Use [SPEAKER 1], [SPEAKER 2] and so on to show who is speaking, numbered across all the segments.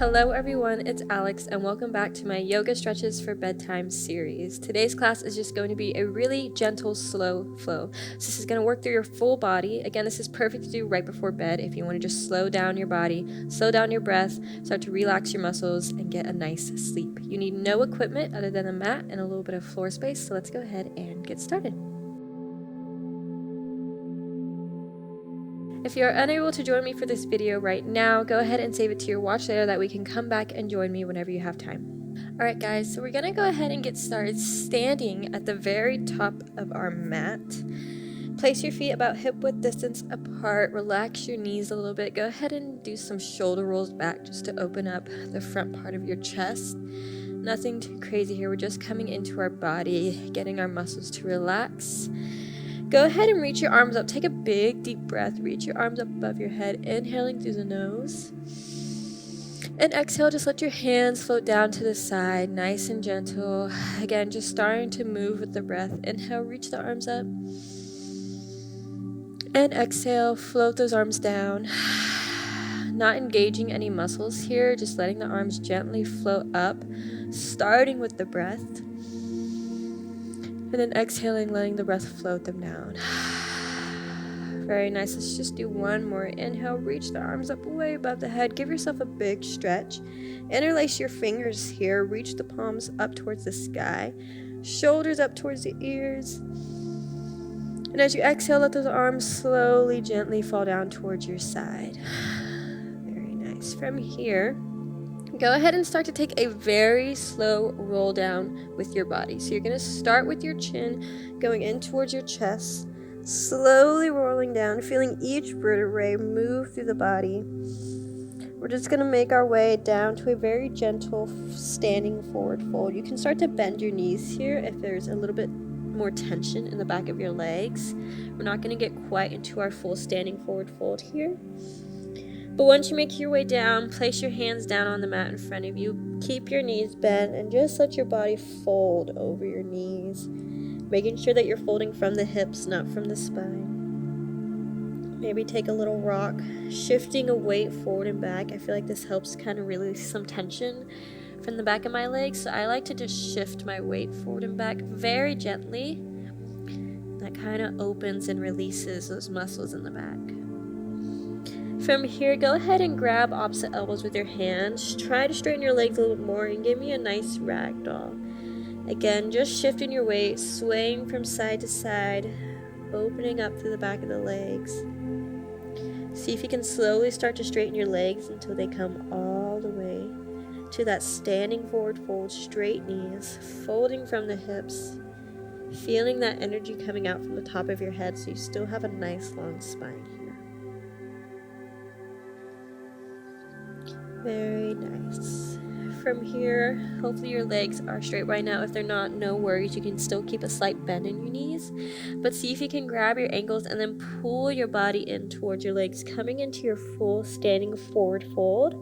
[SPEAKER 1] Hello everyone, it's Alex and welcome back to my Yoga Stretches for Bedtime series. Today's class is just going to be a really gentle, slow flow. So this is going to work through your full body. Again, this is perfect to do right before bed if you want to just slow down your body, slow down your breath, start to relax your muscles, and get a nice sleep. You need no equipment other than a mat and a little bit of floor space, so let's go ahead and get started. If you are unable to join me for this video right now, go ahead and save it to your watch later that we can come back and join me whenever you have time. Alright guys, so we're going to go ahead and get started standing at the very top of our mat. Place your feet about hip width distance apart, relax your knees a little bit, go ahead and do some shoulder rolls back just to open up the front part of your chest. Nothing too crazy here, we're just coming into our body, getting our muscles to relax. Go ahead and reach your arms up. Take a big, deep breath. Reach your arms up above your head, inhaling through the nose. And exhale, just let your hands float down to the side, nice and gentle. Again, just starting to move with the breath. Inhale, reach the arms up. And exhale, float those arms down. Not engaging any muscles here, just letting the arms gently float up, starting with the breath. And then exhaling, letting the breath float them down. Very nice. Let's just do one more. Inhale, reach the arms up way above the head. Give yourself a big stretch. Interlace your fingers here. Reach the palms up towards the sky. Shoulders up towards the ears. And as you exhale, let those arms slowly, gently fall down towards your side. Very nice. From here, go ahead and start to take a very slow roll down with your body. So you're going to start with your chin going in towards your chest, slowly rolling down, feeling each vertebrae move through the body. We're just going to make our way down to a very gentle standing forward fold. You can start to bend your knees here if there's a little bit more tension in the back of your legs. We're not going to get quite into our full standing forward fold here. But once you make your way down, place your hands down on the mat in front of you. Keep your knees bent and just let your body fold over your knees, making sure that you're folding from the hips, not from the spine. Maybe take a little rock, shifting a weight forward and back. I feel like this helps kind of release some tension from the back of my legs. So I like to just shift my weight forward and back very gently. That kind of opens and releases those muscles in the back. From here, go ahead and grab opposite elbows with your hands. Try to straighten your legs a little bit more and give me a nice ragdoll. Again, just shifting your weight, swaying from side to side, opening up through the back of the legs. See if you can slowly start to straighten your legs until they come all the way to that standing forward fold, straight knees, folding from the hips, feeling that energy coming out from the top of your head so you still have a nice long spine here. Very nice. From here, hopefully your legs are straight right now. If they're not, no worries. You can still keep a slight bend in your knees. But see if you can grab your ankles and then pull your body in towards your legs, coming into your full standing forward fold.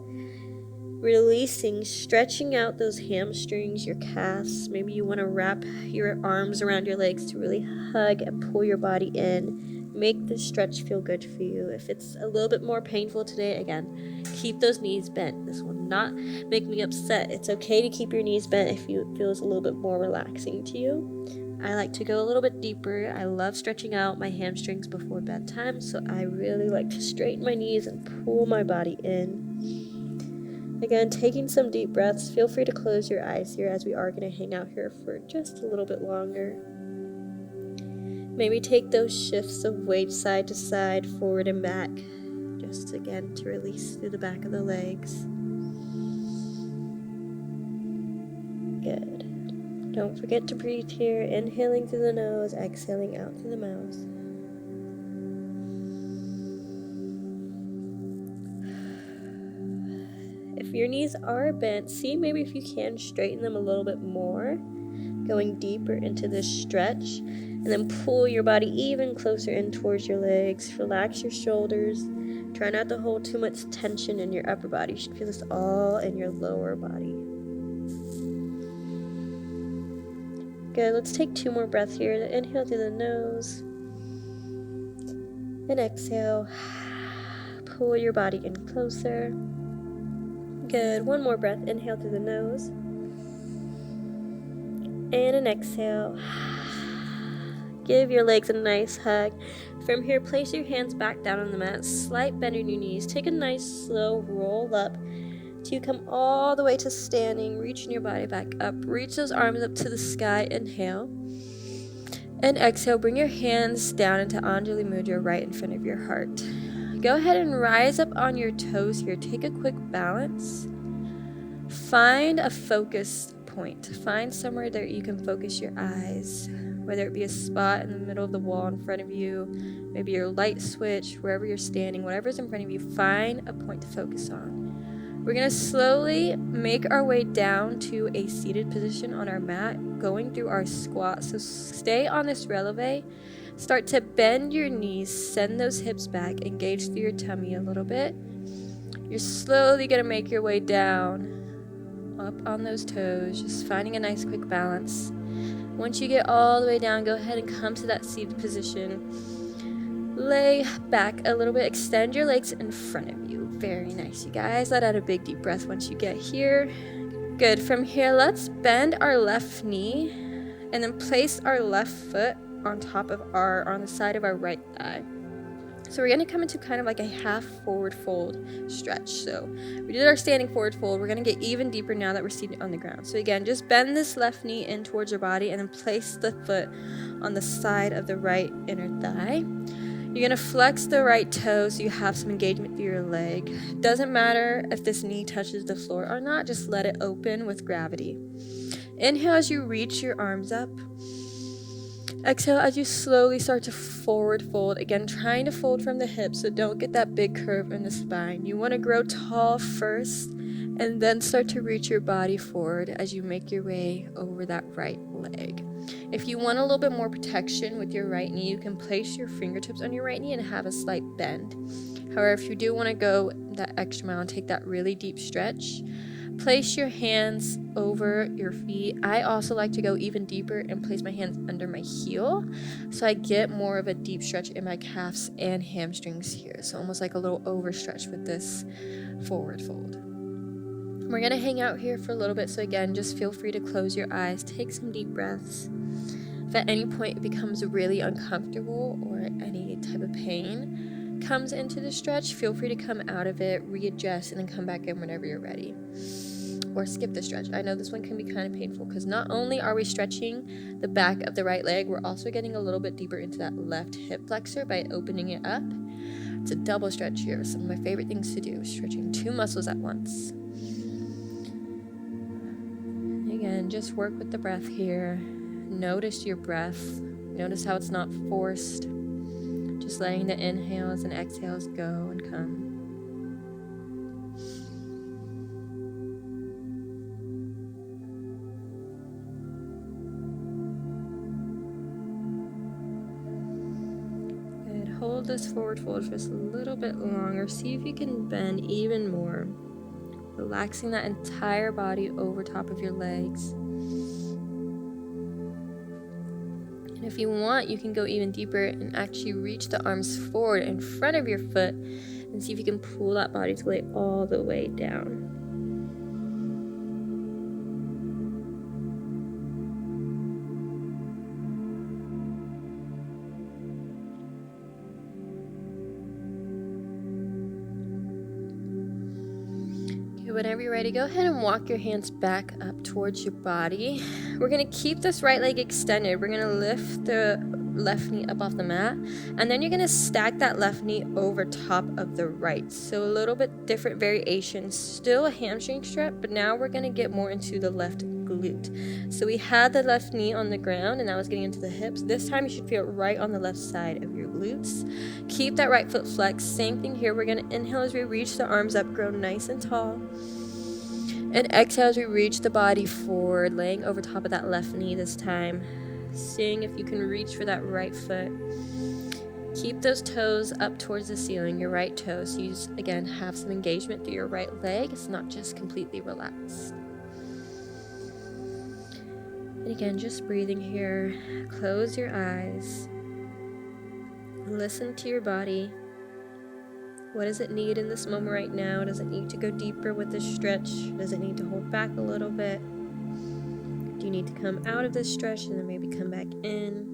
[SPEAKER 1] Releasing, stretching out those hamstrings, your calves. Maybe you want to wrap your arms around your legs to really hug and pull your body in. Make this stretch feel good for you. If it's a little bit more painful today, again, keep those knees bent. This will not make me upset. It's okay to keep your knees bent if it feels a little bit more relaxing to you. I like to go a little bit deeper. I love stretching out my hamstrings before bedtime, so I really like to straighten my knees and pull my body in. Again, taking some deep breaths. Feel free to close your eyes here as we are going to hang out here for just a little bit longer. Maybe take those shifts of weight side to side, forward and back, just again to release through the back of the legs. Good. Don't forget to breathe here, inhaling through the nose, exhaling out through the mouth. If your knees are bent, see maybe if you can straighten them a little bit more, going deeper into this stretch, and then pull your body even closer in towards your legs. Relax your shoulders. Try not to hold too much tension in your upper body. You should feel this all in your lower body. Good, let's take 2 more breaths here. Inhale through the nose. And exhale. Pull your body in closer. Good. One more breath. Inhale through the nose. And an exhale. Give your legs a nice hug. From here, place your hands back down on the mat. Slight bend in your knees. Take a nice slow roll up till you come all the way to standing. Reaching your body back up. Reach those arms up to the sky. Inhale. And exhale. Bring your hands down into Anjali Mudra right in front of your heart. Go ahead and rise up on your toes here. Take a quick balance. Find a focus point. Find somewhere that you can focus your eyes, whether it be a spot in the middle of the wall in front of you, maybe your light switch, wherever you're standing, whatever's in front of you, find a point to focus on. We're going to slowly make our way down to a seated position on our mat, going through our squat. So stay on this releve. Start to bend your knees, send those hips back, engage through your tummy a little bit. You're slowly going to make your way down, up on those toes, just finding a nice quick balance. Once you get all the way down, go ahead and come to that seated position. Lay back a little bit, extend your legs in front of you. Very nice, you guys. Let out a big deep breath once you get here. Good. From here, let's bend our left knee and then place our left foot on the side of our right thigh. So we're going to come into kind of like a half forward fold stretch. So we did our standing forward fold. We're going to get even deeper now that we're seated on the ground. So again, just bend this left knee in towards your body and then place the foot on the side of the right inner thigh. You're going to flex the right toe so you have some engagement through your leg. Doesn't matter if this knee touches the floor or not, just let it open with gravity. Inhale as you reach your arms up. Exhale as you slowly start to forward fold. Again, trying to fold from the hips, so don't get that big curve in the spine. You want to grow tall first and then start to reach your body forward as you make your way over that right leg. If you want a little bit more protection with your right knee, you can place your fingertips on your right knee and have a slight bend. However, if you do want to go that extra mile and take that really deep stretch, place your hands over your feet. I also like to go even deeper and place my hands under my heel so I get more of a deep stretch in my calves and hamstrings here. So almost like a little overstretch with this forward fold. We're going to hang out here for a little bit. So again, just feel free to close your eyes. Take some deep breaths. If at any point it becomes really uncomfortable or any type of pain comes into the stretch, feel free to come out of it, readjust, and then come back in whenever you're ready. Or skip the stretch. I know this one can be kind of painful because not only are we stretching the back of the right leg, we're also getting a little bit deeper into that left hip flexor by opening it up. It's a double stretch here. Some of my favorite things to do is stretching two muscles at once. Again, just work with the breath here. Notice your breath. Notice how it's not forced. Just letting the inhales and exhales go and come. Hold this forward fold just a little bit longer. See if you can bend even more. Relaxing that entire body over top of your legs. And if you want, you can go even deeper and actually reach the arms forward in front of your foot and see if you can pull that body's weight all the way down. Whenever you're ready, go ahead and walk your hands back up towards your body. We're going to keep this right leg extended. We're going to lift the left knee up off the mat, and then you're going to stack that left knee over top of the right. So a little bit different variation, still a hamstring stretch, but now we're going to get more into the left glute. So we had the left knee on the ground, and now it's getting into the hips. This time you should feel it right on the left side of your glutes. Keep that right foot flexed. Same thing here. We're going to inhale as we reach the arms up, grow nice and tall. And exhale as we reach the body forward, laying over top of that left knee this time. Seeing if you can reach for that right foot. Keep those toes up towards the ceiling, your right toes. So you just, again, have some engagement through your right leg. It's not just completely relaxed. And again, just breathing here. Close your eyes. Listen to your body. What does it need in this moment right now? Does it need to go deeper with this stretch? Does it need to hold back a little bit? Do you need to come out of this stretch and then maybe come back in?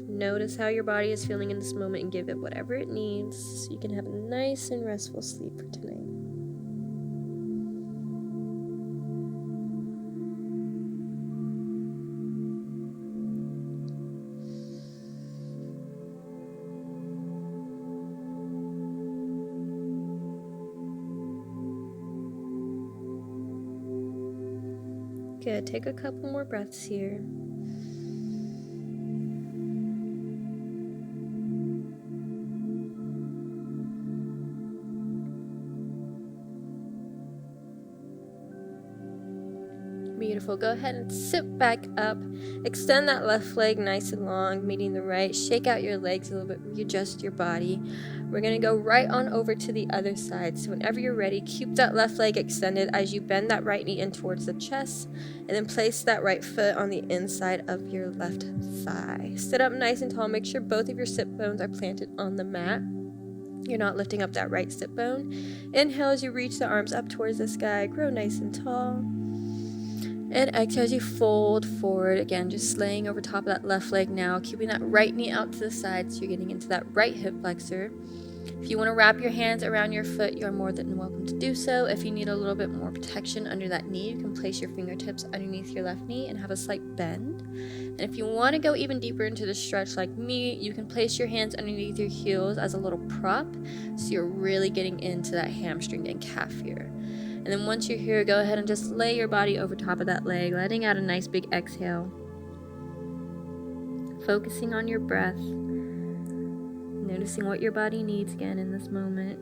[SPEAKER 1] Notice how your body is feeling in this moment and give it whatever it needs so you can have a nice and restful sleep for tonight. Good. Take a couple more breaths here. Beautiful. Go ahead and sit back up. Extend that left leg nice and long, meeting the right. Shake out your legs a little bit. Readjust your body. We're going to go right on over to the other side. So whenever you're ready, keep that left leg extended as you bend that right knee in towards the chest. And then place that right foot on the inside of your left thigh. Sit up nice and tall. Make sure both of your sit bones are planted on the mat. You're not lifting up that right sit bone. Inhale as you reach the arms up towards the sky. Grow nice and tall. And exhale as you fold forward. Again, just laying over top of that left leg now, keeping that right knee out to the side so you're getting into that right hip flexor. If you want to wrap your hands around your foot, you're more than welcome to do so. If you need a little bit more protection under that knee, you can place your fingertips underneath your left knee and have a slight bend. And if you want to go even deeper into the stretch like me, you can place your hands underneath your heels as a little prop so you're really getting into that hamstring and calf here. And then once you're here, go ahead and just lay your body over top of that leg, letting out a nice big exhale. Focusing on your breath. Noticing what your body needs again in this moment.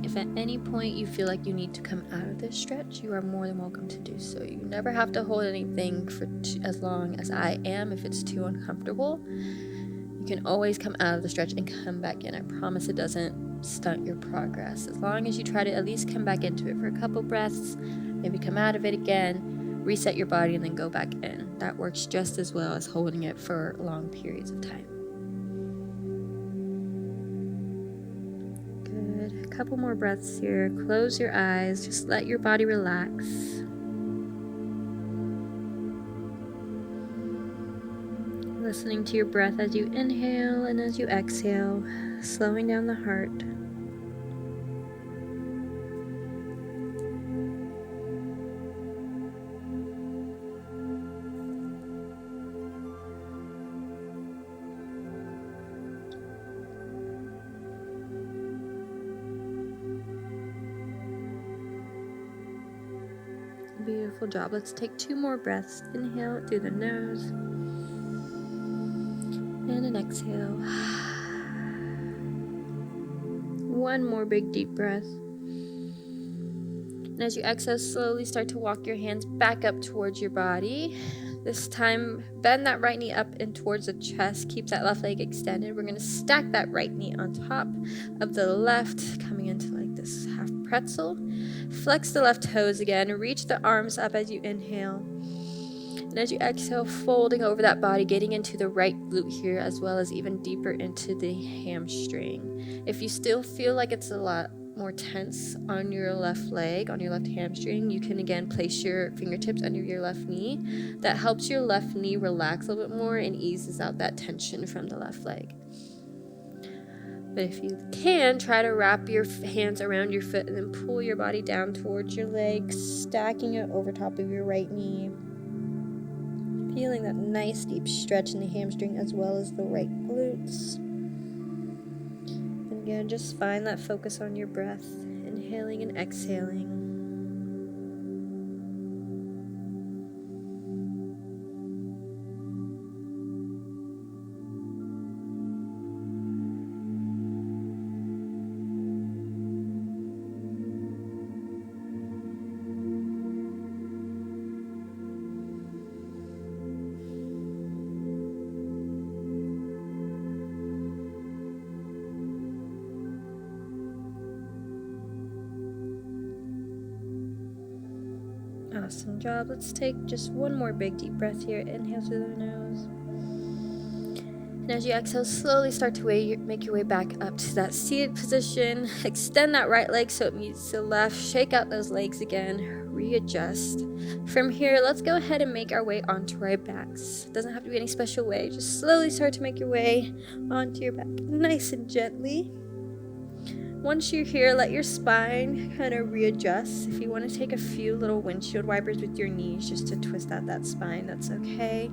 [SPEAKER 1] If at any point you feel like you need to come out of this stretch, you are more than welcome to do so. You never have to hold anything for as long as I am if it's too uncomfortable. You can always come out of the stretch and come back in. I promise it doesn't stunt your progress. As long as you try to at least come back into it for a couple breaths, maybe come out of it again, reset your body, and then go back in. That works just as well as holding it for long periods of time. Good. A couple more breaths here. Close your eyes. Just let your body relax. Listening to your breath as you inhale and as you exhale, slowing down the heart. Beautiful job. Let's take 2 more breaths. Inhale through the nose. And an exhale. 1 more big deep breath. And as you exhale, slowly start to walk your hands back up towards your body. This time, bend that right knee up in towards the chest. Keep that left leg extended. We're going to stack that right knee on top of the left, coming into like this half pretzel. Flex the left toes again. Reach the arms up as you inhale. And as you exhale, folding over that body, getting into the right glute here, as well as even deeper into the hamstring. If you still feel like it's a lot more tense on your left leg, on your left hamstring, you can again place your fingertips under your left knee. That helps your left knee relax a little bit more and eases out that tension from the left leg. But if you can, try to wrap your hands around your foot and then pull your body down towards your legs, stacking it over top of your right knee. Feeling that nice deep stretch in the hamstring as well as the right glutes. And again, just find that focus on your breath, inhaling and exhaling. Awesome job. Let's take just one more big deep breath here. Inhale through the nose. And as you exhale, slowly start to make your way back up to that seated position. Extend that right leg so it meets the left. Shake out those legs again. Readjust. From here, let's go ahead and make our way onto our backs. It doesn't have to be any special way. Just slowly start to make your way onto your back, nice and gently. Once you're here, let your spine kind of readjust. If you want to take a few little windshield wipers with your knees just to twist out that spine, that's okay.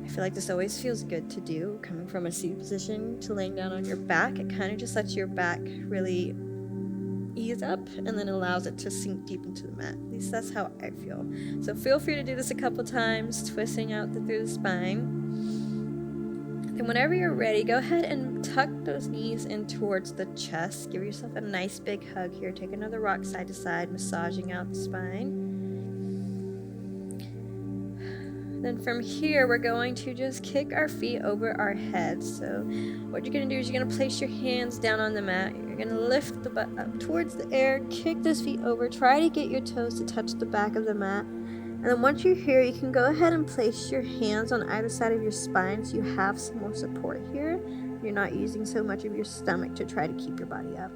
[SPEAKER 1] I feel like this always feels good to do, coming from a seated position to laying down on your back. It kind of just lets your back really ease up and then allows it to sink deep into the mat. At least that's how I feel. So feel free to do this a couple times, twisting out through the spine. And whenever you're ready, go ahead and tuck those knees in towards the chest. Give yourself a nice big hug here. Take another rock side to side, massaging out the spine. Then from here, we're going to just kick our feet over our heads. So what you're going to do is you're going to place your hands down on the mat. You're going to lift the butt up towards the air, kick those feet over. Try to get your toes to touch the back of the mat. And then once you're here, you can go ahead and place your hands on either side of your spine so you have some more support here. You're not using so much of your stomach to try to keep your body up.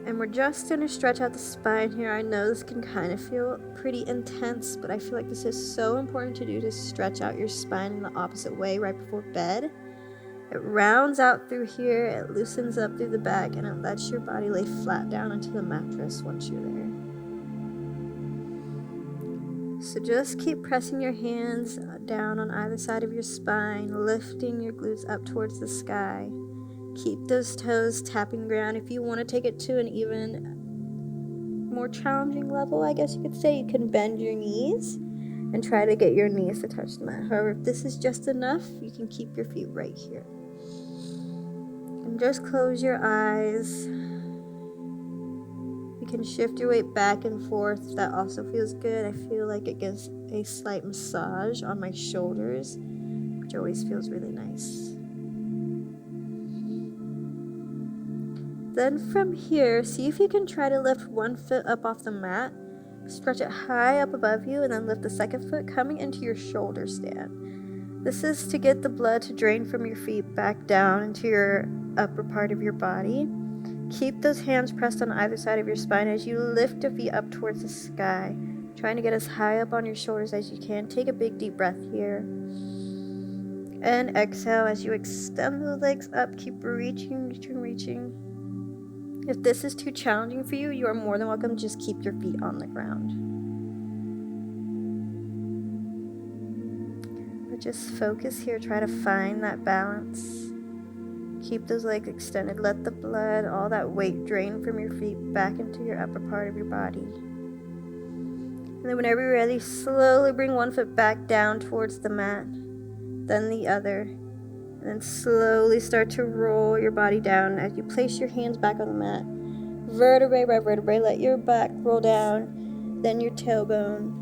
[SPEAKER 1] And we're just going to stretch out the spine here. I know this can kind of feel pretty intense, but I feel like this is so important to do, to stretch out your spine in the opposite way right before bed. It rounds out through here, it loosens up through the back, and it lets your body lay flat down into the mattress once you're there. So just keep pressing your hands down on either side of your spine, lifting your glutes up towards the sky. Keep those toes tapping the ground. If you want to take it to an even more challenging level, I guess you could say, you can bend your knees and try to get your knees to touch the mat. However, if this is just enough, you can keep your feet right here. And just close your eyes. You can shift your weight back and forth. That also feels good. I feel like it gives a slight massage on my shoulders, which always feels really nice. Then from here, see if you can try to lift one foot up off the mat, stretch it high up above you, and then lift the second foot coming into your shoulder stand. This is to get the blood to drain from your feet back down into your upper part of your body. Keep those hands pressed on either side of your spine as you lift your feet up towards the sky, trying to get as high up on your shoulders as you can. Take a big deep breath here. And exhale as you extend the legs up. Keep reaching. If this is too challenging for you, you are more than welcome to just keep your feet on the ground. But just focus here. Try to find that balance. Keep those legs extended. Let the blood, all that weight, drain from your feet back into your upper part of your body. And then whenever you're ready, slowly bring one foot back down towards the mat, then the other. And then slowly start to roll your body down as you place your hands back on the mat. Vertebrae by vertebrae, let your back roll down, then your tailbone,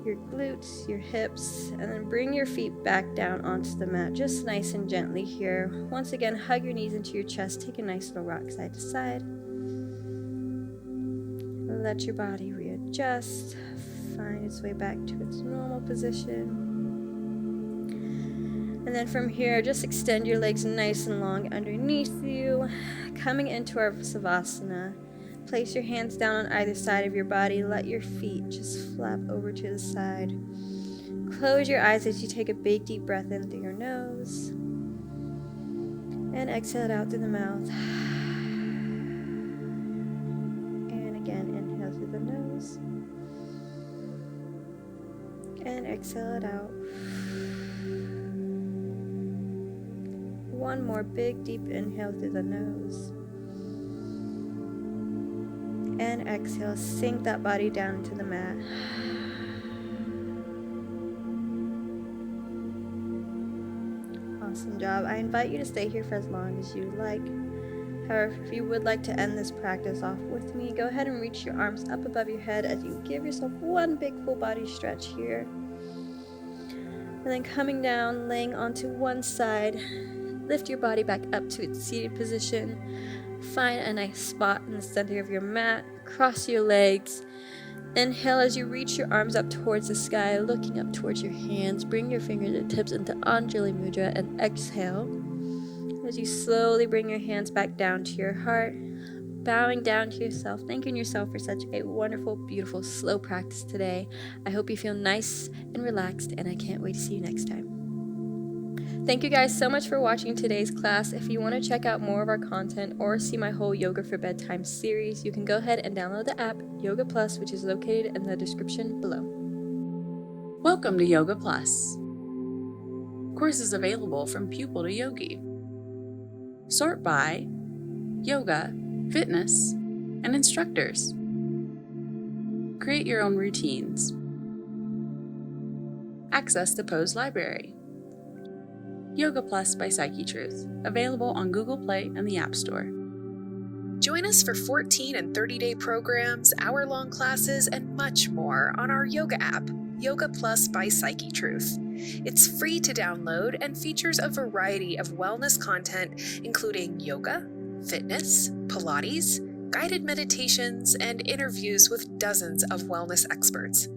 [SPEAKER 1] your glutes, your hips, and then bring your feet back down onto the mat, just nice and gently here. Once again, hug your knees into your chest, take a nice little rock side to side. Let your body readjust, find its way back to its normal position. And then from here, just extend your legs nice and long underneath you, coming into our Savasana. Place your hands down on either side of your body. Let your feet just flap over to the side. Close your eyes as you take a big deep breath in through your nose. And exhale it out through the mouth. And again, inhale through the nose. And exhale it out. One more big deep inhale through the nose. And exhale, sink that body down into the mat. Awesome job. I invite you to stay here for as long as you like. However, if you would like to end this practice off with me, go ahead and reach your arms up above your head as you give yourself one big full body stretch here. And then coming down, laying onto one side, lift your body back up to its seated position. Find a nice spot in the center of your mat. Cross your legs. Inhale as you reach your arms up towards the sky, looking up towards your hands. Bring your fingertips into Anjali Mudra, and exhale as you slowly bring your hands back down to your heart, bowing down to yourself, thanking yourself for such a wonderful, beautiful, slow practice today. I hope you feel nice and relaxed, and I can't wait to see you next time. Thank you guys so much for watching today's class. If you want to check out more of our content or see my whole Yoga for Bedtime series, you can go ahead and download the app Yoga Plus, which is located in the description below.
[SPEAKER 2] Welcome to Yoga Plus. Courses available from pupil to yogi. Sort by yoga, fitness, and instructors. Create your own routines. Access the pose library. Yoga Plus by PsycheTruth, available on Google Play and the App Store.
[SPEAKER 3] Join us for 14 and 30-day programs, hour-long classes, and much more on our yoga app, Yoga Plus by PsycheTruth. It's free to download and features a variety of wellness content, including yoga, fitness, Pilates, guided meditations, and interviews with dozens of wellness experts.